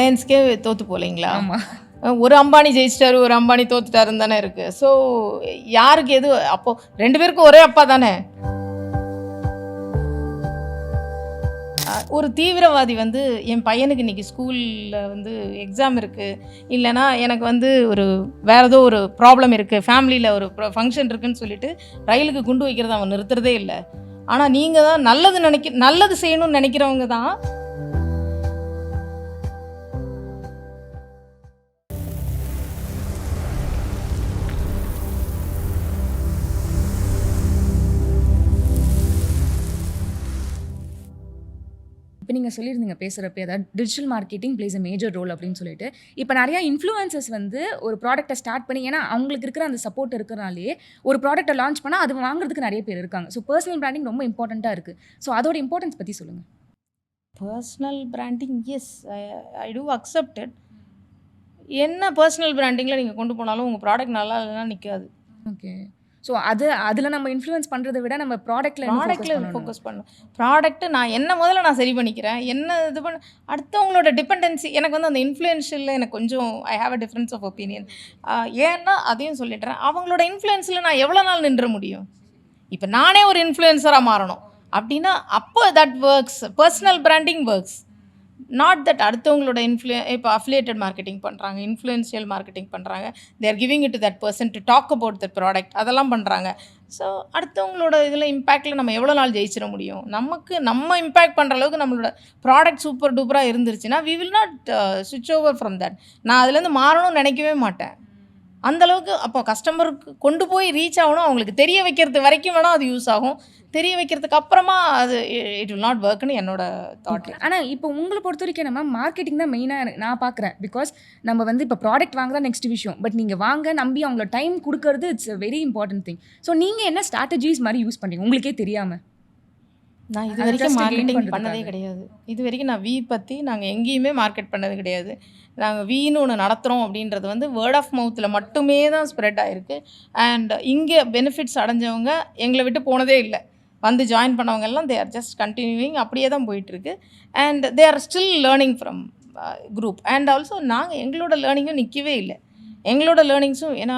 ரிலையன்ஸ்க்கே தோற்று போகலைங்களா? ஆமாம். ஒரு அம்பானி ஜெயிச்சிட்டாரு, ஒரு அம்பானி தோத்துட்டாருன்னு தானே இருக்குது. ஸோ யாருக்கு எது அப்போது 2 பேருக்கும் ஒரே அப்பா தானே. ஒரு தீவிரவாதி வந்து என் பையனுக்கு இன்றைக்கி ஸ்கூலில் வந்து எக்ஸாம் இருக்குது, இல்லைனா எனக்கு வந்து ஒரு வேறு ஏதோ ஒரு ப்ராப்ளம் இருக்குது, ஃபேமிலியில் ஒரு ஃபங்க்ஷன் இருக்குதுன்னு சொல்லிட்டு ரயிலுக்கு குண்டு வைக்கிறத அவன் நிறுத்துறதே இல்லை. ஆனால் நீங்கள் தான் நல்லது செய்யணும்னு நினைக்கிறவங்க தான். இப்போ நீங்கள் சொல்லியிருந்தீங்க பேசுகிறப்ப, அதாவது digital marketing plays a major role அப்படின்னு சொல்லிட்டு. இப்போ நிறையா இன்ஃப்ளூயன்சர்ஸ் வந்து ஒரு ப்ராடக்ட்டை ஸ்டார்ட் பண்ணி, ஏன்னா அவங்களுக்கு இருக்கிற அந்த சப்போர்ட் இருக்கிறனாலே ஒரு ப்ராடக்ட்டை லான்ச் பண்ணால் அது வாங்குறதுக்கு நிறைய பேர் இருக்காங்க. ஸோ பர்சனல் பிராண்டிங் ரொம்ப இம்பார்ட்டண்ட்டாக இருக்குது. ஸோ அதோட இம்பார்ட்டன்ஸ் பற்றி சொல்லுங்கள். Personal branding, yes, I do accept it. என்ன பர்சனல் பிராண்டிங்கில் நீங்கள் கொண்டு போனாலும் உங்கள் ப்ராடக்ட் நல்லா இல்லைன்னா நிற்காது. ஓகே. ஸோ அதில் நம்ம இன்ஃப்ளூயன்ஸ் பண்ணுறதை விட நம்ம ப்ராடக்ட்டில் ஃபோக்கஸ் பண்ணணும். ப்ராடக்ட்டு நான் சரி பண்ணிக்கிறேன். என்ன இது அடுத்தவங்களோட டிபெண்டன்சி எனக்கு வந்து அந்த இன்ஃப்ளூயன்ஷியலில் எனக்கு கொஞ்சம் I have a difference of opinion. ஏன்னா அதையும் சொல்லிடுறேன், அவங்களோட இன்ஃப்ளூயன்ஸில் நான் எவ்வளோ நாள் நின்ற முடியும்? இப்போ நானே ஒரு இன்ஃப்ளூயன்சராக மாறணும் அப்படின்னா அப்போ that works. Personal branding works, not that அடுத்தவங்களோட இப்போ அஃபிலியேட்டட் மார்க்கெட்டிங் பண்ணுறாங்க, இன்ஃப்ளூயன்ஷியல் மார்க்கெட்டிங் பண்ணுறாங்க, they're giving it to that person to talk about that product, அதெல்லாம் பண்ணுறாங்க. ஸோ அடுத்தவங்களோட இதில் இம்பேக்டில் நம்ம எவ்வளோ நாள் ஜெயிச்சிட முடியும்? நம்ம இம்பேக்ட் பண்ணுற அளவுக்கு நம்மளோட ப்ராடக்ட் சூப்பர் டூப்பராக இருந்துருச்சுன்னா வி வில் நாட் ஸ்விட்ச் ஓவர் ஃப்ரம் தட். நான் அதுலேருந்து மாறணும்னு நினைக்கவே மாட்டேன். அந்தளவுக்கு அப்போ கஸ்டமருக்கு கொண்டு போய் ரீச் ஆகணும், அவங்களுக்கு தெரிய வைக்கிறது வரைக்கும் வேணால் அது யூஸ் ஆகும். தெரிய வைக்கிறதுக்கு அப்புறமா அது இட் வில் நாட் ஒர்க்னு என்னோட தாட். ஆனால் இப்போ உங்களை பொறுத்த வரைக்கும் நம்ம மார்க்கெட்டிங் தான் மெயினாக நான் பார்க்குறேன். பிகாஸ் நம்ம வந்து இப்போ ப்ராடக்ட் வாங்குறதா நெக்ஸ்ட் விஷயம், பட் நீங்கள் வாங்க நம்பி அவங்கள டைம் கொடுக்கறது it's a very important thing. So நீங்கள் என்ன ஸ்ட்ராட்டஜிஸ் மாதிரி யூஸ் பண்ணுறீங்க உங்களுக்கே தெரியாமல்? நான் இது வரைக்கும் மார்க்கெட்டிங் பண்ணதே கிடையாது. இது வரைக்கும் நான் பற்றி நாங்கள் எங்கேயுமே மார்க்கெட் பண்ணது கிடையாது. நாங்கள் வீன்னு ஒன்று நடத்துகிறோம் அப்படின்றது வந்து வேர்ட் ஆஃப் மவுத்தில் மட்டுமே தான் ஸ்ப்ரெட் ஆகிருக்கு. அண்ட் இங்கே பெனிஃபிட்ஸ் அடைஞ்சவங்க எங்களை விட்டு போனதே இல்லை. வந்து ஜாயின் பண்ணவங்க எல்லாம் தே ஆர் ஜஸ்ட் கண்டினியூவிங், அப்படியே தான் போயிட்டுருக்கு. And they are still learning from group. And also நாங்கள் எங்களோட லேர்னிங்கும் நிற்கவே இல்லை. எங்களோட லேர்னிங்ஸும், ஏன்னா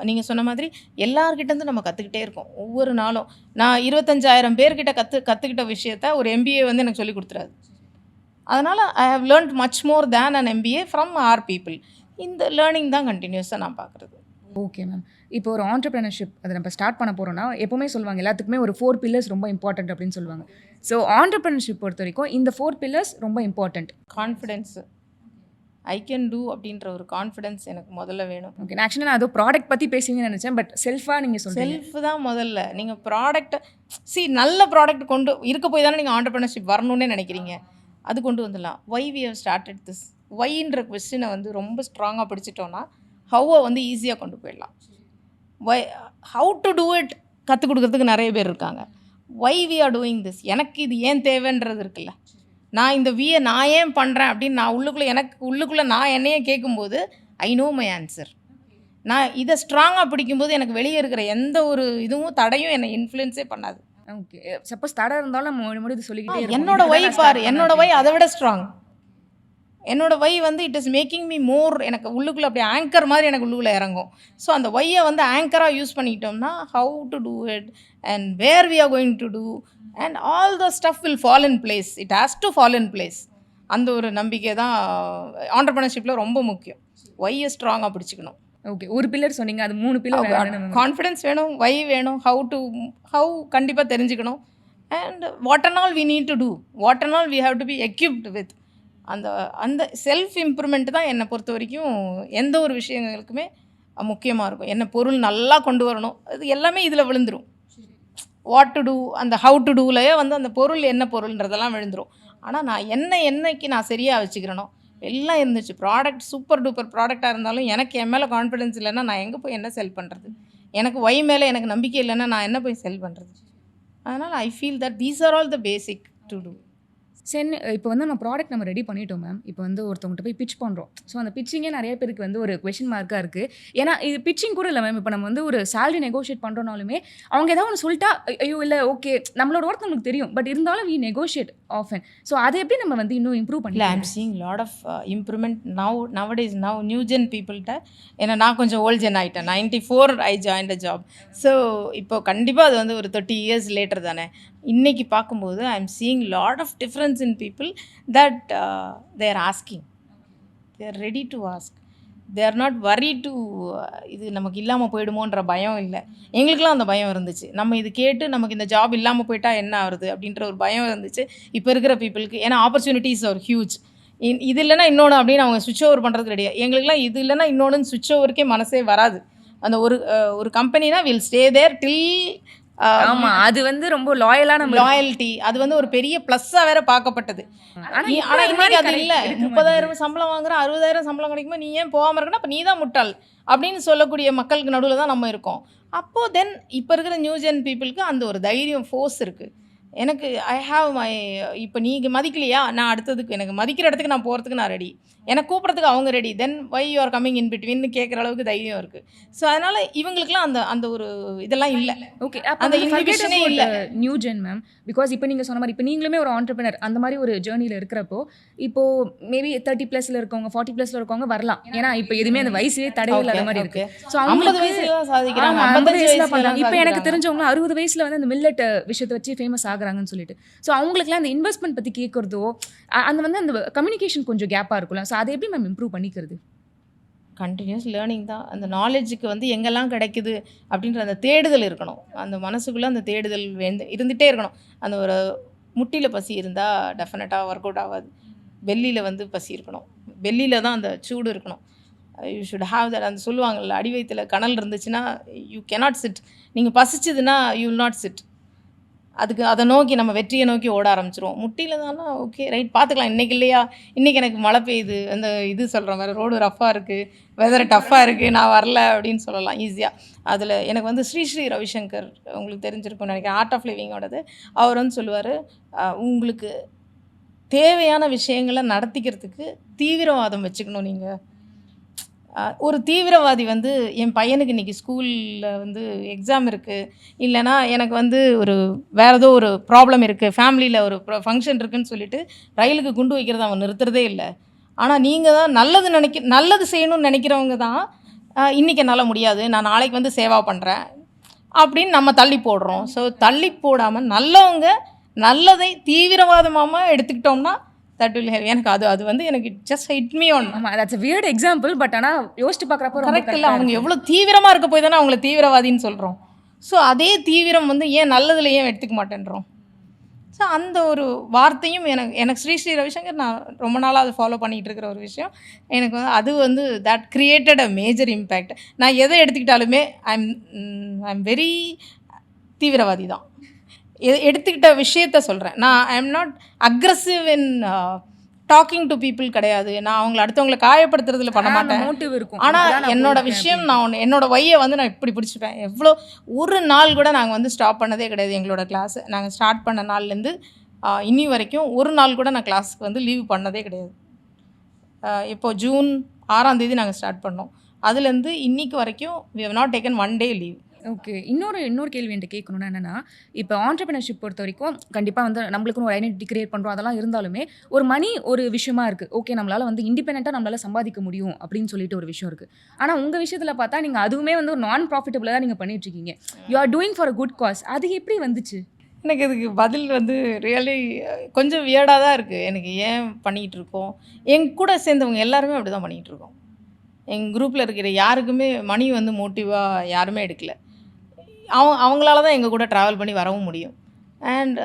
நீங்கள் சொன்ன மாதிரி எல்லார்கிட்டேருந்து நம்ம கற்றுக்கிட்டே இருக்கோம் ஒவ்வொரு நாளும். நான் 25,000 பேர்கிட்ட கற்றுக்கிட்ட விஷயத்த ஒரு MBA வந்து எனக்கு சொல்லி கொடுத்துறாது. அதனால் I have learned much more than an MBA from our people. இந்த லேர்னிங் தான் கண்டினியூஸாக நான் பார்க்குறது. Okay ma'am. இப்போ ஒரு ஆண்டர்ப்ரெனர்ஷிப் அதை நம்ம ஸ்டார்ட் பண்ண போகிறோம்னா எப்போவுமே சொல்லுவாங்க எல்லாத்துக்குமே ஒரு 4 பில்லர்ஸ் ரொம்ப இம்பார்ட்டன்ட் அப்படின்னு சொல்லுவாங்க. ஸோ ஆண்டர்ப்ரெனர்ஷிப் பொறுத்த வரைக்கும் இந்த 4 பில்லர்ஸ் ரொம்ப important. Confidence, I can do அப்படின்ற ஒரு கான்ஃபிடென்ஸ் எனக்கு முதல்ல வேணும். ஓகே. நான் ஆக்சுவலாக நான் அதோ ப்ராடக்ட் பற்றி பேசுவீங்கன்னு நினச்சேன், பட் செல்ஃபாக நீங்கள் சொல்லுங்கள். செல்ஃப் தான் முதல்ல. நீங்கள் ப்ராடக்ட்டை நல்ல ப்ராடக்ட் கொண்டு இருக்க போய் தானே நீங்கள் ஆண்டர்ப்ரெனர்ஷிப் வரணுன்னே நினைக்கிறீங்க. அது கொண்டு வந்துடலாம். Why we have started this, வைன்ற கொஸ்டினை வந்து ரொம்ப ஸ்ட்ராங்காக பிடிச்சிட்டோன்னா ஹவ்வை வந்து ஈஸியாக கொண்டு போயிடலாம். ஹவு டு டூ இட் கற்றுக் கொடுக்கறதுக்கு நிறைய பேர் இருக்காங்க. Why we are doing this, எனக்கு இது ஏன் தேவைன்றது இருக்குல்ல. நான் இந்த நான் ஏன் பண்ணுறேன் அப்படின்னு நான் உள்ளுக்குள்ளே நான் என்னையே கேட்கும்போது ஐ நோ மை ஆன்சர். நான் இதை ஸ்ட்ராங்காக பிடிக்கும்போது எனக்கு வெளியே இருக்கிற எந்த ஒரு இதுவும் தடையும் என்னை இன்ஃப்ளூயன்ஸே பண்ணாது. ஓகே. சப்போஸ் தடை இருந்தாலும் நம்ம இது சொல்லிக்கிட்டே என்னோட வை பாரு, என்னோட வை அதை விட ஸ்ட்ராங். என்னோட வை வந்து it is making me more, எனக்கு உள்ளுக்குள்ளே அப்படியே ஆங்கர் மாதிரி எனக்கு உள்ளுக்குள்ளே இறங்கும். ஸோ அந்த வையை வந்து ஆங்கராக யூஸ் பண்ணிக்கிட்டோம்னா how to do it and where we are going to do and all the stuff will fall in place. It has to fall in place. அந்த ஒரு நம்பிக்கை தான் ஆண்டர்ப்ரெனர்ஷிப்பில் ரொம்ப முக்கியம். வையை ஸ்ட்ராங்காக பிடிச்சிக்கணும். ஓகே. ஒரு பில்லர் சொன்னீங்க, அது 3 பில்லர். கான்ஃபிடென்ஸ் வேணும், வை வேணும், ஹவு கண்டிப்பாக தெரிஞ்சுக்கணும். And what and all we need to do, what and all we have to be equipped with. அந்த செல்ஃப் இம்ப்ரூவ்மெண்ட் தான் என்னை பொறுத்த வரைக்கும் எந்த ஒரு விஷயங்களுக்குமே முக்கியமாக இருக்கும். என்ன பொருள் நல்லா கொண்டு வரணும், அது எல்லாமே இதில் விழுந்துடும். வாட் டு டூ, அந்த ஹவு டு டூலையே வந்து அந்த பொருள் என்ன பொருள்ன்றதெல்லாம் விழுந்துடும். ஆனால் நான் என்னைக்கு நான் சரியாக வச்சுக்கிறேனோ எல்லாம் இருந்துச்சு. ப்ராடக்ட் சூப்பர் டூப்பர் ப்ராடக்டாக இருந்தாலும் எனக்கு என் மேலே கான்ஃபிடென்ஸ் இல்லைன்னா நான் எங்கே போய் என்ன செல் பண்ணுறது? எனக்கு வை மேலே எனக்கு நம்பிக்கை இல்லைன்னா நான் என்ன போய் செல் பண்ணுறது? அதனால் I feel that these are all the basic to do. இப்போ வந்து நம்ம ப்ராடக்ட் நம்ம ரெடி பண்ணிட்டோம் மேம். இப்போ வந்து ஒருத்தவங்ககிட்ட போய் பிட்ச் பண்ணுறோம். ஸோ அந்த பிட்ச்சிங்கே நிறைய பேருக்கு வந்து ஒரு கொஸ்டின் மார்க்காக இருக்குது. ஏன்னா இது பிட்ச்சிங் கூட இல்லை மேம். இப்போ நம்ம வந்து ஒரு சேலரி நெகோஷியேட் பண்ணுறோனாலுமே அவங்க ஏதாவது ஒன்று சொல்லிட்டா ஐயோ இல்லை ஓகே நம்மளோட ஒர்க் நமக்கு தெரியும். பட் இருந்தாலும் வி நெகோஷியேட் ஆஃபன். ஸோ அதை எப்படி நம்ம வந்து இன்னும் இம்ப்ரூவ் இல்லை பண்ணலாம்? I'm seeing lot of improvement nowadays new gen பீப்புள்கிட்ட. ஏன்னா நான் கொஞ்சம் ஓல்ட் ஜென் ஆகிட்டேன். 94 I join the job. So இப்போ கண்டிப்பாக அது வந்து ஒரு 30 years லேட்டர் தானே. இன்னைக்கு பார்க்கும்போது I am seeing lot of difference in people that they are asking, they are ready to ask, they are not worry to இது நமக்கு இல்லாமல் போயிடுமோன்ற பயம் இல்லை. எங்களுக்கெலாம் அந்த பயம் இருந்துச்சு. நம்ம இது கேட்டு நமக்கு இந்த ஜாப் இல்லாமல் போயிட்டா என்ன ஆகுது அப்படின்ற ஒரு பயம் இருந்துச்சு இப்போ இருக்கிற பீப்புளுக்கு. ஏன்னா ஆப்பர்ச்சுனிட்டிஸ் ஆர் ஹியூஜ். இது இல்லைன்னா இன்னொன்று அப்படின்னு அவங்க சுவிட்ச் ஓவர் பண்ணுறது கிடையாது. எங்களுக்குலாம் இது இல்லைன்னா இன்னொன்று சுவிட்ச் ஓவருக்கே மனசே வராது. அந்த ஒரு கம்பெனினா வில் ஸ்டே தேர் டில் ஆமா அது வந்து ரொம்ப லாயலான லாயல்ட்டி. அது வந்து ஒரு பெரிய ப்ளஸ்ஸாக வேற பார்க்கப்பட்டது. ஆனால் இன்னைக்கு அது இல்லை. 30,000 சம்பளம் வாங்குற 60,000 சம்பளம் கிடைக்கும்போது நீ ஏன் போகாமல் இருக்கனா அப்போ நீ தான் முட்டாள் அப்படின்னு சொல்லக்கூடிய மக்களுக்கு நடுவில் தான் நம்ம இருக்கோம். அப்போது தென் இப்போ இருக்கிற நியூ ஜென் பீப்புளுக்கு அந்த ஒரு தைரியம் ஃபோர்ஸ் இருக்குது. எனக்கு ஐ ஹாவ் மை இப்போ நீங்கள் மதிக்கலையா நான் அடுத்ததுக்கு எனக்கு மதிக்கிற இடத்துக்கு நான் போகிறதுக்கு நான் ரெடி, எனக்கு கூப்பிட்றதுக்கு அவங்க ready, then why you are coming in பிட்வீன்னு கேட்குற அளவுக்கு தைரியம் இருக்குது. ஸோ அதனால் இவங்களுக்குலாம் அந்த அந்த ஒரு இதெல்லாம் இல்லை. ஓகே அந்த இன்ஹிபிஷனே இல்லை நியூ ஜென் மேம். பிகாஸ் இப்போ நீங்கள் சொன்ன மாதிரி இப்போ நீங்களுமே ஒரு ஆண்டர்பிரினர் அந்த மாதிரி ஒரு ஜேர்னியில் இருக்கிறப்போ இப்போது மேபி 30+ இருக்கவங்க 40+ இருக்கவங்க வரலாம். ஏன்னா இப்போ எதுவுமே அந்த வயசுலேயே தடை இல்லாத மாதிரி இருக்கு. ஸோ 50 வயசுல தான் சாதிக்கிறாங்க, 50 வயசுல 55 பண்ணுறாங்க. இப்போ எனக்கு தெரிஞ்சவங்க 60 வயசுல வந்து அந்த மில்லட் விஷயத்தை வச்சு ஃபேமஸ் ஆகுறாங்கன்னு சொல்லிட்டு. ஸோ அவங்களுக்குலாம் அந்த இன்வெஸ்ட்மெண்ட் பற்றி கேட்குறதோ அந்த வந்து அந்த கம்யூனிகேஷன் கொஞ்சம் கேப்பாக இருக்கும்ல. ஸோ அதை எப்படி மேம் இம்ப்ரூவ் பண்ணிக்கிறது? கண்டினியூஸ் லேர்னிங் தான். அந்த நாலேஜுக்கு வந்து எங்கெல்லாம் கிடைக்குது அப்படின்ற அந்த தேடுதல் இருக்கணும். அந்த மனசுக்குள்ளே அந்த தேடுதல் இருந்துகிட்டே இருக்கணும். அந்த ஒரு முட்டியில் பசி இருந்தால் டெஃபினட்டாக ஒர்க் அவுட் ஆகாது. பெல்லியில் வந்து பசி இருக்கணும், பெல்லியில் தான் அந்த சூடு இருக்கணும். You should have that. அந்த சொல்லுவாங்கள்ல அடி வயிற்றில் கனல் இருந்துச்சுன்னா யூ கேனாட் சிட். நீங்கள் பசிச்சதுன்னா யூ வில் நாட் சிட். அதுக்கு அதை நோக்கி நம்ம வெற்றியை நோக்கி ஓட ஆரம்பிச்சிருவோம். முட்டியில் தானா ஓகே ரைட் பார்த்துக்கலாம், இன்றைக்கி இல்லையா, இன்றைக்கி எனக்கு மழை பெய்யுது, அந்த இது சொல்கிற மாதிரி ரோடு ரஃப்பாக இருக்குது, வெதர் டஃப்பாக இருக்குது, நான் வரல அப்படின்னு சொல்லலாம் ஈஸியாக. அதில் எனக்கு வந்து ஸ்ரீ ரவிசங்கர் உங்களுக்கு தெரிஞ்சிருக்கும்னு நினைக்கிறேன், ஆர்ட் ஆஃப் லிவிங்கோடது. அவர் வந்து சொல்லுவார், உங்களுக்கு தேவையான விஷயங்களை நடத்திக்கிறதுக்கு தீவிரவாதம் வச்சுக்கணும். நீங்கள் ஒரு தீவிரவாதி வந்து என் பையனுக்கு இன்றைக்கி ஸ்கூலில் வந்து எக்ஸாம் இருக்குது, இல்லைனா எனக்கு வந்து ஒரு வேறு ஏதோ ஒரு ப்ராப்ளம் இருக்குது, ஃபேமிலியில் ஒரு ஃபங்க்ஷன் இருக்குதுன்னு சொல்லிட்டு ரயிலுக்கு குண்டு வைக்கிறத அவன் நிறுத்துறதே இல்லை. ஆனால் நீங்கள் தான் நல்லது செய்யணும்னு நினைக்கிறவங்க தான் இன்றைக்கி என்னால் முடியாது, நான் நாளைக்கு வந்து சேவா பண்ணுறேன் அப்படின்னு நம்ம தள்ளி போடுறோம். ஸோ தள்ளி போடாமல் நல்லவங்க நல்லதை தீவிரவாதமாக எடுத்துக்கிட்டோம்னா that will help. எனக்கு அது வந்து எனக்கு ஜஸ்ட் ஹிட் மீ ஆன். ஆமாம், that's a weird example. But ஆனால் யோசிச்சு பார்க்குறப்போ கரெக்ட் இல்லை. அவங்க எவ்வளோ தீவிரமாக இருக்க போய் தானே அவங்கள தீவிரவாதின்னு சொல்கிறோம். ஸோ அதே தீவிரம் வந்து ஏன் நல்லதில் ஏன் எடுத்துக்க மாட்டேன்றோம். ஸோ அந்த ஒரு வார்த்தையும் எனக்கு ஸ்ரீ ரவிசங்கர் நான் ரொம்ப நாளாக அதை ஃபாலோ பண்ணிகிட்டு இருக்கிற ஒரு விஷயம். எனக்கு வந்து அது வந்து that created a major impact. நான் எதை எடுத்துக்கிட்டாலுமே ஐம் வெரி தீவிரவாதி தான். எடுத்துக்கிட்ட விஷயத்த சொல்கிறேன். நான் I am not aggressive in talking to people கிடையாது. நான் அவங்கள அடுத்தவங்களை காயப்படுத்துறதுல பண்ண மாட்டேன். மோட்டிவ் இருக்கும். ஆனால் என்னோட விஷயம் நான் என்னோட வையை வந்து நான் இப்படி பிடிச்சிப்பேன். எவ்வளோ ஒரு நாள் கூட நாங்கள் வந்து ஸ்டாப் பண்ணதே கிடையாது. எங்களோட கிளாஸை நாங்கள் ஸ்டார்ட் பண்ண நாள்லேருந்து இன்னி வரைக்கும் ஒரு நாள் கூட நான் கிளாஸுக்கு வந்து லீவ் பண்ணதே கிடையாது. இப்போது ஜூன் 6ஆம் தேதி நாங்கள் ஸ்டார்ட் பண்ணோம். அதுலேருந்து இன்னைக்கு வரைக்கும் we have not taken one day leave. Okay, இன்னொரு கேள்வி என்கிட்ட கேட்கணுன்னா என்னென்னா, இப்போ ஆண்டர்பிரினர்ஷிப் பொறுத்த வரைக்கும் கண்டிப்பாக வந்து நம்மளுக்குன்னு ஒரு ஐடென்டிட்டி கிரியேட் பண்ணுறோம், அதெல்லாம் இருந்தாலுமே ஒரு மணி ஒரு விஷயமா இருக்குது. ஓகே, நம்மளால் வந்து இண்டிபெண்ட்டாக நம்மளால் சம்பாதிக்க முடியும் அப்படின்னு சொல்லிட்டு ஒரு விஷயம் இருக்குது. ஆனால் உங்கள் விஷயத்தில் பார்த்தா நீங்கள் அதுவுமே வந்து ஒரு நான் ப்ராஃபிட்டபிளாக தான் நீங்கள் பண்ணிகிட்ருக்கீங்க. You are doing for a good cause. அது எப்படி வந்துச்சு? எனக்கு இதுக்கு பதில் வந்து ரியலி கொஞ்சம் வியர்டாக தான் இருக்குது. எனக்கு ஏன் பண்ணிகிட்டு இருக்கோம், என் கூட சேர்ந்தவங்க எல்லாருமே அப்படி தான் பண்ணிகிட்டு இருக்கோம். எங்கள் குரூப்பில் இருக்கிற யாருக்குமே மணி வந்து மோட்டிவாக யாருமே எடுக்கலை. அவங்களால தான் எங்கள் கூட ட்ராவல் பண்ணி வரவும் முடியும். அண்ட்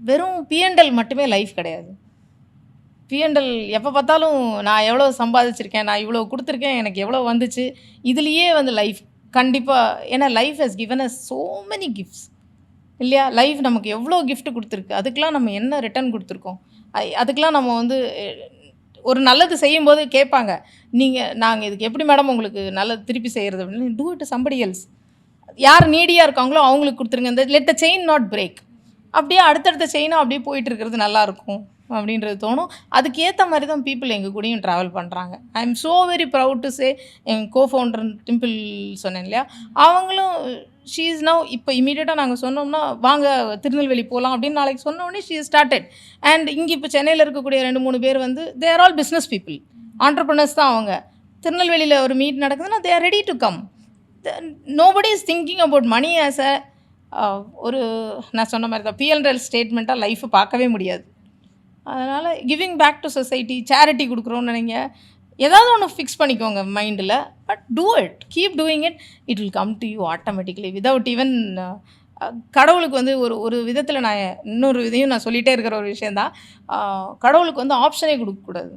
வெறும் P&L மட்டுமே லைஃப் கிடையாது. P&L எப்போ பார்த்தாலும் நான் எவ்வளோ சம்பாதிச்சிருக்கேன், நான் இவ்வளோ கொடுத்துருக்கேன், எனக்கு எவ்வளோ வந்துச்சு, இதுலேயே வந்து லைஃப் கண்டிப்பாக. ஏன்னா life has given us so many gifts இல்லையா. லைஃப் நமக்கு எவ்வளோ கிஃப்ட் கொடுத்துருக்கு, அதுக்கெலாம் நம்ம என்ன ரிட்டர்ன் கொடுத்துருக்கோம். அதுக்கெலாம் நம்ம வந்து ஒரு நல்லது செய்யும்போது கேட்பாங்க, நாங்கள் இதுக்கு எப்படி மேடம் உங்களுக்கு நல்லது திருப்பி செய்கிறது அப்படின்னு. Do it somebody else. யார் நீடியாக இருக்காங்களோ அவங்களுக்கு கொடுத்துருங்க. இந்த let the chain not break. அப்படியே அடுத்தடுத்த செயினாக அப்படியே போயிட்டு இருக்கிறது நல்லாயிருக்கும். அப்படின்றது தோணும். அதுக்கேற்ற மாதிரி தான் பீப்புள் எங்கள் கூடயும் ட்ராவல் பண்ணுறாங்க. I am so very proud to say N co-founder Dimple சொன்னேன் இல்லையா, அவங்களும் ஷீ இஸ் நவ் இப்போ இமீடியட்டாக நாங்கள் சொன்னோம்னா வாங்க திருநெல்வேலி போகலாம் அப்படின்னு நாளைக்கு சொன்னோடனே ஷீ ஸ்டார்டட். அண்ட் இங்கே இப்போ சென்னையில் இருக்கக்கூடிய 2-3 பேர் வந்து they are all business people, entrepreneurs தான் அவங்க. திருநெல்வேலியில் ஒரு மீட் நடக்குதுன்னா they are ready to come. Nobody is thinking about money as ஒரு நான் சொன்ன மாதிரி தான் பிஎல்எல் ஸ்டேட்மெண்ட்டாக லைஃப்பை பார்க்கவே முடியாது. அதனால் giving back to society, charity கொடுக்குறோன்னு நினைங்க, ஏதாவது ஒன்று ஃபிக்ஸ் பண்ணிக்கோங்க மைண்டில். But do it, keep doing it, it will come to you automatically without even. கடவுளுக்கு வந்து ஒரு விதத்தில் நான் இன்னொரு இதையும் நான் சொல்லிகிட்டே இருக்கிற ஒரு விஷயந்தான், கடவுளுக்கு வந்து ஆப்ஷனே கொடுக்கக்கூடாது.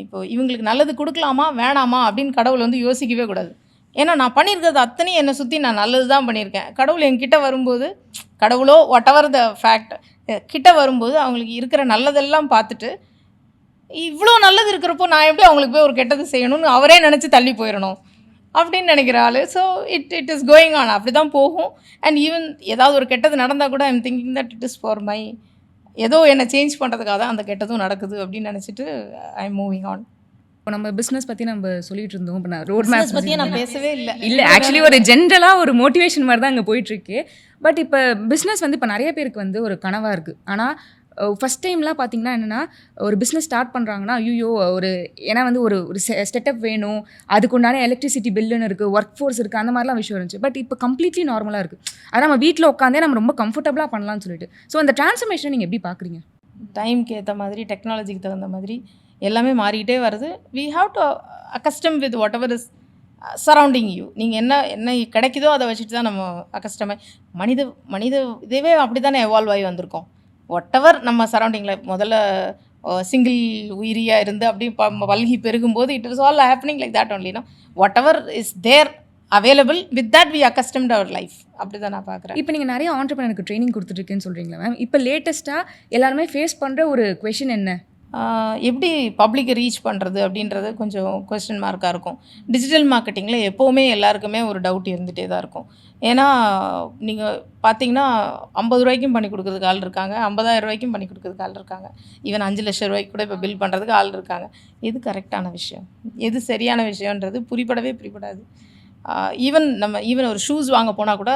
இப்போது இவங்களுக்கு நல்லது கொடுக்கலாமா வேணாமா அப்படின்னு கடவுள் வந்து யோசிக்கவே கூடாது. ஏன்னா நான் பண்ணியிருக்கிறது அத்தனையும் என்னை சுற்றி நான் நல்லது தான் பண்ணியிருக்கேன். கடவுள் என்கிட்ட வரும்போது, கடவுளோ வாட் எவர் த ஃபேக்ட் கிட்ட வரும்போது அவங்களுக்கு இருக்கிற நல்லதெல்லாம் பார்த்துட்டு, இவ்வளோ நல்லது இருக்கிறப்போ நான் எப்படி அவங்களுக்கு போய் ஒரு கெட்டது செய்யணும்னு அவரே நினச்சி தள்ளி போயிடணும் அப்படின்னு நினைக்கிற ஆள். So it is going on, அப்படி தான் போகும். அண்ட் ஈவன் ஏதாவது ஒரு கெட்டது நடந்தால் கூட I'm thinking that it is for my, ஏதோ என்னை சேஞ்ச் பண்ணுறதுக்காக தான் அந்த கெட்டதும் நடக்குது அப்படின்னு நினச்சிட்டு ஐ எம் மூவிங் ஆன். இப்போ நம்ம பிஸ்னஸ் பற்றி நம்ம சொல்லிட்டு இருந்தோம். இப்போ நான் ரோட் மேப் பற்றியே நான் பேசவே இல்லை ஆக்சுவலி ஒரு ஜென்ரலாக ஒரு மோட்டிவேஷன் மாதிரி தான் அங்கே போயிட்டுருக்கு. பட் இப்போ பிஸ்னஸ் வந்து இப்போ நிறைய பேருக்கு வந்து ஒரு கனவாக இருக்குது. ஆனால் ஃபஸ்ட் டைம்லாம் பார்த்தீங்கன்னா என்னென்னா, ஒரு பிஸ்னஸ் ஸ்டார்ட் பண்ணுறாங்கன்னா ஐயோ ஒரு ஏன்னா வந்து ஒரு ஒரு செட்டப் வேணும், அதுக்கு உண்டான எலக்ட்ரிசிட்டி பில்லுன்னு இருக்குது, ஒர்க் ஃபோர்ஸ் இருக்குது, அந்த மாதிரிலாம் விஷயம் இருந்துச்சு. பட் இப்போ கம்ப்ளீட்லி நார்மலாக இருக்குது. அதான் நம்ம வீட்டில் உட்காந்தே நம்ம ரொம்ப கம்ஃபர்டபுளாக பண்ணலாம்னு சொல்லிட்டு. ஸோ அந்த ட்ரான்ஸ்ஃபர்மேஷனை நீங்கள் எப்படி பார்க்குறீங்க? டைமுக்கு ஏற்ற மாதிரி, டெக்னாலஜிக்கு தகுந்த மாதிரி எல்லாமே மாறிக்கிட்டே வருது. We have to accustom with whatever is surrounding you. நீங்கள் என்ன கிடைக்குதோ அதை வச்சுட்டு தான் நம்ம அக்கஸ்டமே. மனித இதுவே அப்படி தானே எவால்வ் ஆகி வந்திருக்கோம். வாட் எவர் நம்ம சரௌண்டிங்கில் முதல்ல சிங்கிள் உயிரியாக இருந்து அப்படி வல்கி பெருகும்போது it is all happening like that ஒன்லினா. Whatever is there available with that we accustomed our life. அப்படி தான் நான் பார்க்குறேன். இப்போ நீங்கள் நிறைய ஆண்டர்ப்ரனருக்கு ட்ரைனிங் கொடுத்துட்ருக்கேன்னு சொல்கிறீங்களா மேம்? இப்போ லேட்டஸ்ட்டாக எல்லாருமே ஃபேஸ் பண்ணுற ஒரு கொஷின் என்ன? எப்படி பப்ளிக்கை ரீச் பண்ணுறது அப்படின்றது கொஞ்சம் கொஸ்டின் மார்க்காக இருக்கும். டிஜிட்டல் மார்க்கெட்டிங்கில் எப்போவுமே எல்லாருக்குமே ஒரு டவுட் இருந்துகிட்டே தான் இருக்கும். ஏன்னா நீங்கள் பார்த்தீங்கன்னா 50 ரூபாய்க்கும் பண்ணி கொடுக்குறதுக்கு ஆள் இருக்காங்க, 50,000 ரூபாய்க்கும் பண்ணி கொடுக்குறதுக்கு ஆள் இருக்காங்க, ஈவன் 5 லட்சம் ரூபாய்க்கு கூட இப்போ பில் பண்ணுறதுக்கு ஆள் இருக்காங்க. எது கரெக்டான விஷயம், எது சரியான விஷயன்றது புரிப்படாது. ஈவன் ஒரு ஷூஸ் வாங்க போனால் கூட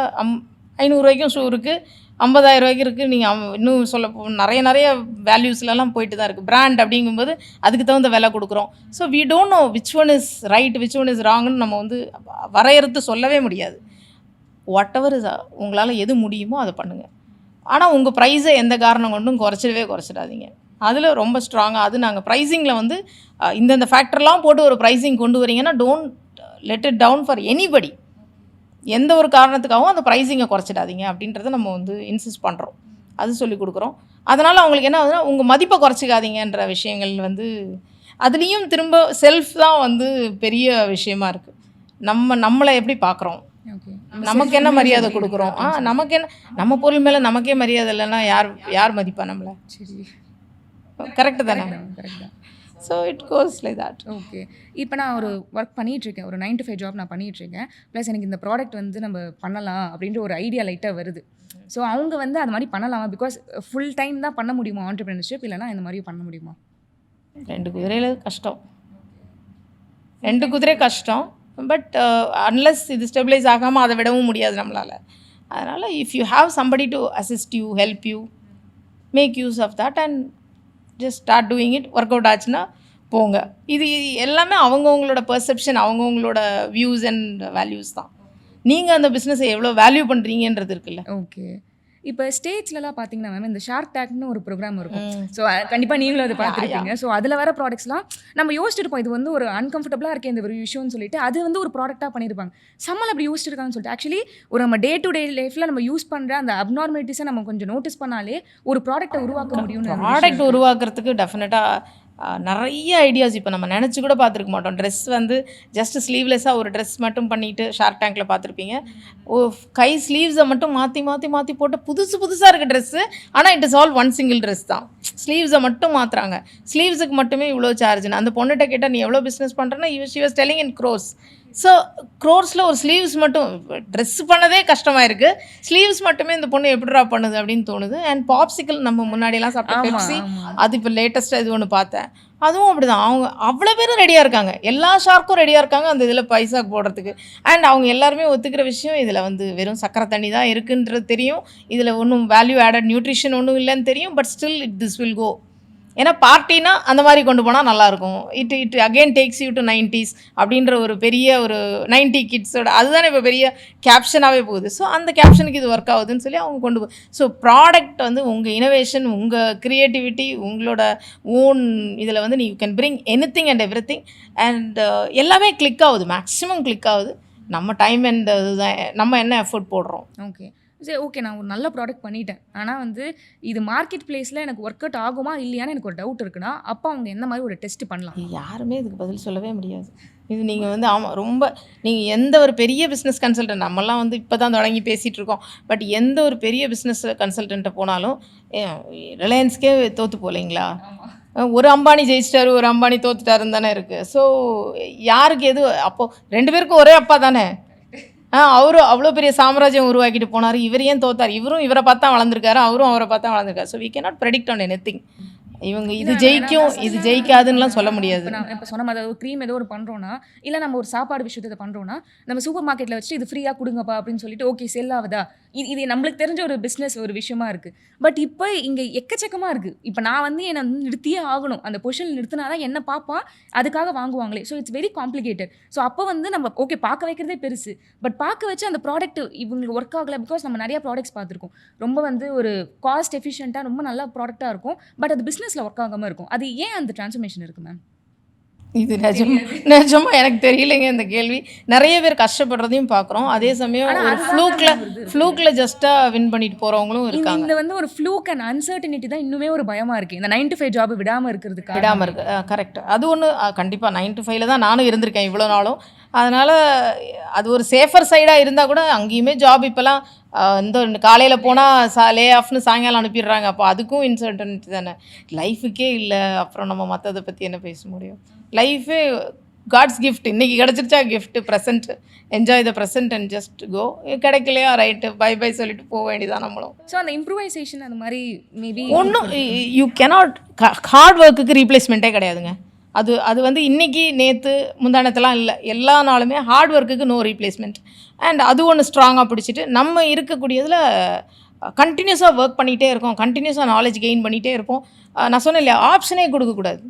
500 ரூபாய்க்கும் ஷூ இருக்குது, 50,000 ரூபாய்க்கு இருக்குது. நீங்கள் இன்னும் சொல்ல நிறைய வேல்யூஸ்லாம் போயிட்டு தான் இருக்குது. பிராண்ட் அப்படிங்கும்போது அதுக்கு தகுந்த விலை கொடுக்குறோம். So we don't know which one is right, which one is ராங்னு நம்ம வந்து வரையறுத்து சொல்லவே முடியாது. வாட் எவர் இஸ் உங்களால் எது முடியுமோ அதை பண்ணுங்கள். ஆனால் உங்கள் ப்ரைஸை எந்த காரணம் கொண்டும் குறைச்சிடாதீங்க. அதில் ரொம்ப ஸ்ட்ராங்காக அது நாங்கள் ப்ரைஸிங்கில் வந்து இந்தந்த ஃபேக்டர்லாம் போட்டு ஒரு ப்ரைஸிங் கொண்டு வரீங்கன்னா don't let it down for anybody. எந்த ஒரு காரணத்துக்காகவும் அந்த ப்ரைஸிங்கை குறைச்சிடாதீங்க அப்படின்றத நம்ம வந்து இன்சிஸ்ட் பண்ணுறோம், அது சொல்லி கொடுக்குறோம். அதனால் அவங்களுக்கு என்ன ஆகுதுன்னா, உங்கள் மதிப்பை குறைச்சிக்காதீங்கன்ற விஷயங்கள் வந்து அதுலேயும் திரும்ப செல்ஃப் தான் வந்து பெரிய விஷயமா இருக்குது. நம்மளை எப்படி பார்க்குறோம், நமக்கு என்ன மரியாதை கொடுக்குறோம், நமக்கு என்ன நம்ம பொருள் மேலே நமக்கே மரியாதை இல்லைன்னா யார் மதிப்பா நம்மளை? சரி, கரெக்டு தானே? கரெக்ட் தான். So it goes like that. Okay. இப்போ நான் ஒரு ஒர்க் பண்ணிகிட்ருக்கேன், ஒரு 9 to 5 ஜாப் நான் பண்ணிகிட்ருக்கேன். ப்ளஸ் எனக்கு இந்த ப்ராடக்ட் வந்து நம்ம பண்ணலாம் அப்படின்ற ஒரு ஐடியா லைட்டாக வருது. ஸோ அவங்க வந்து அது மாதிரி பண்ணலாமா? பிகாஸ் ஃபுல் டைம் தான் பண்ண முடியுமா ஆண்டர்ப்ரனர்ஷிப், இல்லைனா இந்த மாதிரி பண்ண முடியுமா? 2 குதிரையில் கஷ்டம், 2 குதிரை கஷ்டம். பட் அன்லெஸ் இது ஸ்டெபிலைஸ் ஆகாமல் அதை விடவும் முடியாது நம்மளால். அதனால் if you have somebody to assist you, help you, make use of that and just start doing it. Work out ஆச்சுன்னா போங்க. இது எல்லாமே அவங்கவுங்களோட பெர்செப்ஷன், அவங்கவுங்களோட வியூஸ் அண்ட் வேல்யூஸ் தான். நீங்கள் அந்த பிஸ்னஸை எவ்வளோ வேல்யூ பண்ணுறீங்கன்றது இருக்குல்ல. ஓகே. இப்போ ஸ்டேட்ஸ்லலாம் பார்த்தீங்கன்னா மேம் இந்த ஷார்க் டேங்க்னு ஒரு ப்ரோக்ராம் இருக்கும். ஸோ கண்டிப்பாக நீங்களும் அதை பார்த்துருப்பீங்க. ஸோ அதில் வர ப்ராடக்ட்ஸ்லாம் நம்ம யோசிச்சிருப்போம், இது வந்து ஒரு அன்கம்ஃபர்டபுளாக இருக்கே இந்த ஒரு விஷயம்னு சொல்லிட்டு அது வந்து ஒரு ப்ராடக்டாக பண்ணியிருப்பாங்க. சம்மள் அப்படி யோசிச்சிருக்காங்கன்னு சொல்லிட்டு ஆக்சுவலி ஒரு நம்ம டே டு டே லைஃப்பில் நம்ம யூஸ் பண்ணுற அந்த அப்நார்மலிட்டிஸை நம்ம கொஞ்சம் நோட்டீஸ் பண்ணாலே ஒரு ப்ராடக்ட்டை உருவாக்க முடியும். ப்ராடக்ட் உருவாக்குறதுக்கு டெஃபினட்டாக நிறைய ஐடியாஸ் இப்போ நம்ம நினச்சி கூட பார்த்துருக்க மாட்டோம். ட்ரெஸ் வந்து ஜஸ்ட் ஸ்லீவ்லெஸ்ஸாக ஒரு ட்ரெஸ் மட்டும் பண்ணிவிட்டு ஷார்க் டேங்க்கில் பார்த்துருப்பீங்க. கை ஸ்லீவ்ஸை மட்டும் மாற்றி போட்டு புதுசாக இருக்க ட்ரெஸ்ஸு, ஆனால் it is all one single dress தான். ஸ்லீவ்ஸை மட்டும் மாற்றுறாங்க, ஸ்லீவ்ஸுக்கு மட்டுமே இவ்வளோ சார்ஜுன்னு. அந்த பொண்ணுகிட்ட கேட்டால் நீ எவ்வளோ பிஸ்னஸ் பண்ணுறேன்னா she was telling in crores. So க்ரோர்ஸில் ஒரு ஸ்லீவ்ஸ் மட்டும் ட்ரெஸ் பண்ணதே கஷ்டமாக இருக்குது, ஸ்லீவ்ஸ் மட்டுமே இந்த பொண்ணு எப்படிடா பண்ணுது அப்படின்னு தோணுது. அண்ட் பாப்சிக்கல் நம்ம முன்னாடியெல்லாம் சாப்பிட்ட ஆமா, பெப்சி, ஆமா. அது இப்போ லேட்டஸ்ட்டாக இது ஒன்று பார்த்தேன், அதுவும் அப்படி தான். அவங்க அவ்வளோ பேரும் ரெடியாக இருக்காங்க, எல்லா ஷார்க்கும் ரெடியாக இருக்காங்க அந்த இதில் பைசா போடுறதுக்கு. அண்ட் அவங்க எல்லாருமே ஒத்துக்கிற விஷயம் இதில் வந்து வெறும் சக்கரை தண்ணி தான் இருக்குன்றது தெரியும், இதில் ஒன்றும் வேல்யூ ஆடட் நியூட்ரிஷன் ஒன்றும் இல்லைன்னு தெரியும். But still this will go. ஏன்னா பார்ட்டினா அந்த மாதிரி கொண்டு போனால் நல்லாயிருக்கும். It again takes you to 90s அப்படின்ற ஒரு பெரிய ஒரு 90 கிட்ஸோட அதுதானே இப்போ பெரிய கேப்ஷனாகவே போகுது. ஸோ அந்த கேப்ஷனுக்கு இது ஒர்க் ஆகுதுன்னு சொல்லி அவங்க கொண்டு போ. ஸோ ப்ராடக்ட் வந்து உங்கள் இனோவேஷன், உங்கள் க்ரியேட்டிவிட்டி, உங்களோட ஓன் இதில் வந்து you can bring anything and everything. And எல்லாமே கிளிக் ஆகுது, மேக்ஸிமம் கிளிக் ஆகுது. நம்ம டைம் அண்ட் இதுதான், நம்ம என்ன எஃபோர்ட் போடுறோம். ஓகே. சரி, ஓகே, நான் ஒரு நல்ல ப்ராடக்ட் பண்ணிட்டேன். ஆனால் வந்து இது மார்க்கெட் பிளேஸில் எனக்கு ஒர்க் அவுட் ஆகுமா இல்லையான்னு எனக்கு ஒரு டவுட் இருக்குன்னா, அப்போ அவங்க எந்த மாதிரி ஒரு டெஸ்ட் பண்ணலாம்? யாருமே இதுக்கு பதில் சொல்லவே முடியாது. இது நீங்கள் வந்து ஆமாம், ரொம்ப நீங்கள் எந்த ஒரு பெரிய பிஸ்னஸ் கன்சல்டன்ட், நம்மலாம் வந்து இப்போ தான் தொடங்கி பேசிகிட்டு இருக்கோம், பட் எந்த ஒரு பெரிய பிஸ்னஸ் கன்சல்டண்ட்டை போனாலும் ரிலையன்ஸ்க்கே தோற்று போகலைங்களா? ஒரு அம்பானி ஜெயிச்சிட்டாரு, ஒரு அம்பானி தோத்துட்டாருன்னு தானே இருக்குது. ஸோ யாருக்கு எது அப்போது 2 பேருக்கும் ஒரே அப்பா தானே. அவரும் அவ்வளோ பெரிய சாம்ராஜ்யம் உருவாக்கிட்டு போனார், இவர் ஏன் தோத்தார்? இவரும் இவரை பார்த்தா வளர்ந்துருக்காரு, அவரும் அவரை பார்த்தா வளர்ந்துருக்காரு. So we cannot predict on anything. இவங்க இது ஜெயிக்கும் இது ஜெயிக்காதுன்னுலாம் சொல்ல முடியாது. நான் இப்போ சொன்ன மாதிரி ஒரு க்ரீம் ஏதோ ஒரு பண்ணுறோன்னா, இல்லை நம்ம ஒரு சாப்பாடு விஷயத்தை பண்ணுறோன்னா, நம்ம சூப்பர் மார்க்கெட்டில் வச்சுட்டு இது ஃப்ரீயாக கொடுங்கப்பா அப்படின்னு சொல்லிட்டு ஓகே செல் ஆகுதா, இது நம்மளுக்கு தெரிஞ்ச ஒரு பிஸ்னஸ் ஒரு விஷயமா இருக்குது. பட் இப்போ இங்கே எக்கச்சக்கமாக இருக்குது. இப்போ நான் வந்து என்னை நிறுத்தியே ஆகணும், அந்த பொசிஷன் நிறுத்தினா தான் என்ன பார்ப்பா, அதுக்காக வாங்குவாங்களே. So it's very complicated. So அப்போ வந்து நம்ம ஓகே பார்க்க வைக்கிறதே பெருசு, பட் பார்க்க வச்சு அந்த ப்ராடக்ட் இவங்களுக்கு ஒர்க் ஆகலை. பிகாஸ் நம்ம நிறையா ப்ராடக்ட்ஸ் பார்த்துருக்கோம், ரொம்ப வந்து ஒரு காஸ்ட் எஃபிஷியண்ட்டாக ரொம்ப நல்ல ப்ராடக்டாக இருக்கும், பட் அது பிஸ்னஸில் ஒர்க் ஆகாமல் இருக்கும். அது ஏன் அந்த டிரான்ஸ்ஃபர்மேஷன் இருக்குது மேம்? இது நிஜமா எனக்கு தெரியலைங்க இந்த கேள்வி. நிறைய பேர் கஷ்டப்படுறதையும் பார்க்குறோம், அதே சமயம் ஒரு ஃப்ளூக்கில் ஜஸ்ட்டாக வின் பண்ணிட்டு போகிறவங்களும் இருக்காங்க. இந்த வந்து ஒரு ஃப்ளூக் அண்ட் அன்சர்டனிட்டி தான் இன்னுமே ஒரு பயமாக இருக்குது, இந்த 9 to 5 ஜாப் விடாமல் இருக்கிறதுக்கு. விடாமல் இருக்குது, கரெக்ட். அது ஒன்று கண்டிப்பாக 9 to 5 தான் நானும் இருந்திருக்கேன் இவ்வளோ நாளும். அதனால் அது ஒரு சேஃபர் சைடாக இருந்தால் கூட அங்கேயுமே ஜாப் இப்போலாம் இந்த காலையில் போனால் லே ஆஃப்னு சாயங்காலம் அனுப்பிடுறாங்க. அப்போ அதுக்கும் இன்சர்டனிட்டி தானே. லைஃபுக்கே இல்லை, அப்புறம் நம்ம மற்றதை பற்றி என்ன பேச முடியும்? லைஃபே காட்ஸ் கிஃப்ட். இன்றைக்கி கிடச்சிருச்சா gift, present, enjoy the present and just go. கிடைக்கலையா ரைட்டு பை பை சொல்லிட்டு போக வேண்டியதான் நம்மளும். ஸோ அந்த இம்ப்ரூவைசேஷன் அந்த மாதிரி மேபி ஒன்றும் யூ கேனாட், ஹார்ட் ஒர்க்குக்கு ரீப்ளேஸ்மெண்ட்டே கிடையாதுங்க. அது வந்து இன்றைக்கி நேற்று முந்தானத்தெல்லாம் இல்லை, எல்லா நாளுமே ஹார்ட் ஒர்க்குக்கு நோ ரீப்ளேஸ்மெண்ட். அண்ட் அது ஒன்று ஸ்ட்ராங்காக பிடிச்சிட்டு நம்ம இருக்கக்கூடியதில் கண்டினியூஸாக ஒர்க் பண்ணிகிட்டே இருக்கோம், கண்டினியூஸாக நாலேஜ் கெயின் பண்ணிகிட்டே இருப்போம். நான் சொன்னேன் இல்லையா, ஆப்ஷனே கொடுக்கக்கூடாது.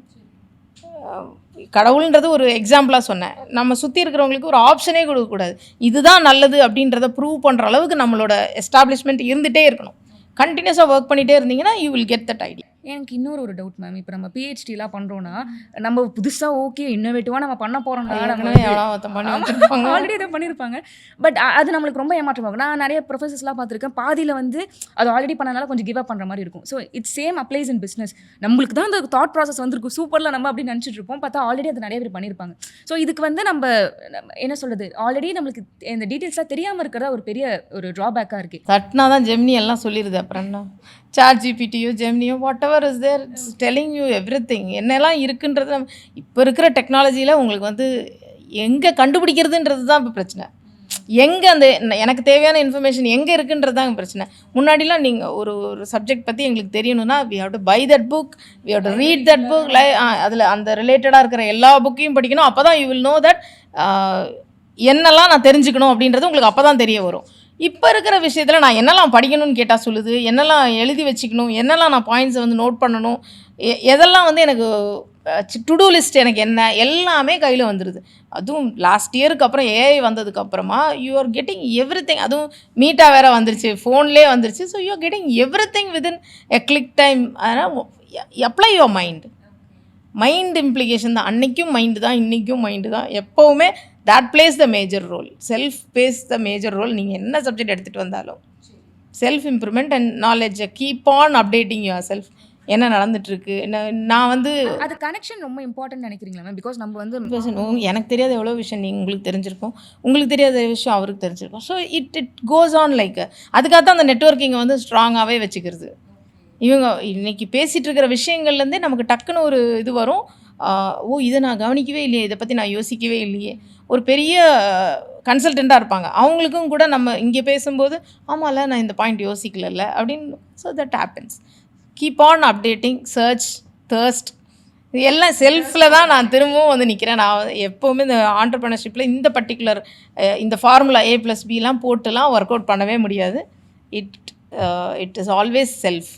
கடவுள்ன்றது ஒரு எக்ஸாம்பிளாக சொன்னேன். நம்ம சுற்றி இருக்கிறவங்களுக்கு ஒரு ஆப்ஷனே கொடுக்கக்கூடாது. இதுதான் நல்லது அப்படின்றத ப்ரூவ் பண்ணுற அளவுக்கு நம்மளோட எஸ்டாப்ளிஷ்மெண்ட் இருந்துகிட்டே இருக்கணும். கண்டினியூஸாக ஒர்க் பண்ணிகிட்டே இருந்தீங்கன்னா you will get that idea. எனக்கு இன்னொரு ஒரு டவுட் மேம், இப்போ நம்ம பிஹெச்டிலாம் பண்ணுறோன்னா நம்ம புதுசாக ஓகே இன்னோவேட்டிவாக நம்ம பண்ண போகிறோம்னா ஆல்ரெடி இதை பண்ணியிருப்பாங்க, பட் அது நம்மளுக்கு ரொம்ப ஏமாற்றமாகும். நான் நிறைய ப்ரொஃபஸர்ஸ்லாம் பார்த்துருக்கேன், பாதியில் வந்து அது ஆல்ரெடி பண்ணனால கொஞ்சம் கிவ் அப் பண்ணுற மாதிரி இருக்கும். So it's same applies in business. நம்மளுக்கு தான் அந்த தாட் ப்ராசஸ் வந்துருக்கும் சூப்பரில் நம்ம அப்படின்னு நினச்சிட்டு இருப்போம், பார்த்தா ஆல்ரெடி அது நிறைய பேர் பண்ணியிருப்பாங்க. ஸோ இதுக்கு வந்து நம்ம என்ன சொல்கிறது, ஆல்ரெடி நம்மளுக்கு இந்த டீட்டெயில்ஸ்லாம் தெரியாமல் இருக்கிறதா ஒரு பெரிய ஒரு ட்ராபேக்காக இருக்குது. தட்னா தான் ஜெமினி எல்லாம் சொல்லிடுது. அப்புறம் என்ன, சாட் ஜிபிடியோ ஜெமினியோ whatever is there, it's telling you everything. என்னெல்லாம் இருக்குன்றது இப்போ இருக்கிற டெக்னாலஜியில் உங்களுக்கு வந்து எங்கே கண்டுபிடிக்கிறதுன்றது தான் இப்போ பிரச்சனை. எங்கே அந்த எனக்கு தேவையான இன்ஃபர்மேஷன் எங்கே இருக்குன்றது தான் பிரச்சனை. முன்னாடிலாம் நீங்கள் ஒரு சப்ஜெக்ட் பற்றி எங்களுக்கு தெரியணும்னா we have to buy that book, we have to read that book, அதில் அந்த ரிலேட்டடாக இருக்கிற எல்லா புக்கையும் படிக்கணும். அப்போ தான் யூ வில் நோ தட் என்னெல்லாம் நான் தெரிஞ்சுக்கணும் அப்படின்றது உங்களுக்கு அப்போ தான் தெரிய வரும். இப்போ இருக்கிற விஷயத்தில் நான் என்னெல்லாம் படிக்கணும்னு கேட்டால் சொல்லுது, என்னெல்லாம் எழுதி வச்சுக்கணும், என்னெல்லாம் நான் பாயிண்ட்ஸை வந்து நோட் பண்ணணும், எதெல்லாம் வந்து எனக்கு டு டூ லிஸ்ட் எனக்கு என்ன, எல்லாமே கையில் வந்துடுது. அதுவும் லாஸ்ட் இயருக்கு அப்புறம் ஏஐ வந்ததுக்கப்புறமா யூ ஆர் கெட்டிங் எவ்ரிதிங். அதுவும் மீட்டாக வேறு வந்துருச்சு, ஃபோன்லேயே வந்துருச்சு. So you are getting everything within a click time. அதனால் அப்ளை யுவர் மைண்ட் இம்ப்ளிகேஷன் தான். அன்றைக்கும் மைண்டு தான், இன்றைக்கும் மைண்டு தான். எப்போவுமே that plays the major role. Self plays the major role. நீங்கள் என்ன சப்ஜெக்ட் எடுத்துகிட்டு வந்தாலும் self improvement and knowledge, keep on updating your self. என்ன நடந்துட்டுருக்கு, நான் வந்து அது கனெக்ஷன் ரொம்ப இம்பார்ட்டன்ட் நினைக்கிறீங்களா மேம்? பிகாஸ் நம்ம வந்து எனக்கு தெரியாத எவ்வளோ விஷயம் உங்களுக்கு தெரிஞ்சிருக்கும், உங்களுக்கு தெரியாத விஷயம் அவருக்கு தெரிஞ்சிருக்கும். So it goes on like. அதுக்காக தான் அந்த நெட்வொர்க்கிங்கை வந்து ஸ்ட்ராங்காகவே வச்சுக்கிறது. இவங்க இன்றைக்கி பேசிகிட்டு இருக்கிற விஷயங்கள்லேருந்தே நமக்கு டக்குன்னு ஒரு இது வரும். ஓ இதை நான் கவனிக்கவே இல்லையே, இதை பற்றி நான் யோசிக்கவே இல்லையே. ஒரு பெரிய கன்சல்டண்ட்டாக இருப்பாங்க, அவங்களுக்கும் கூட நம்ம இங்கே பேசும்போது ஆமாம்ல நான் இந்த பாயிண்ட் யோசிக்கலல்ல அப்படின்னு. So that happens. Keep on updating, search, thirst, இது எல்லாம் செல்ஃபில் தான் நான் திரும்பவும் வந்து நிற்கிறேன். நான் எப்போவுமே இந்த ஆண்டர்ப்ரனர்ஷிப்பில் இந்த பர்டிகுலர் இந்த ஃபார்முலா A+B போட்டுலாம் ஒர்க் அவுட் பண்ணவே முடியாது. It is always self.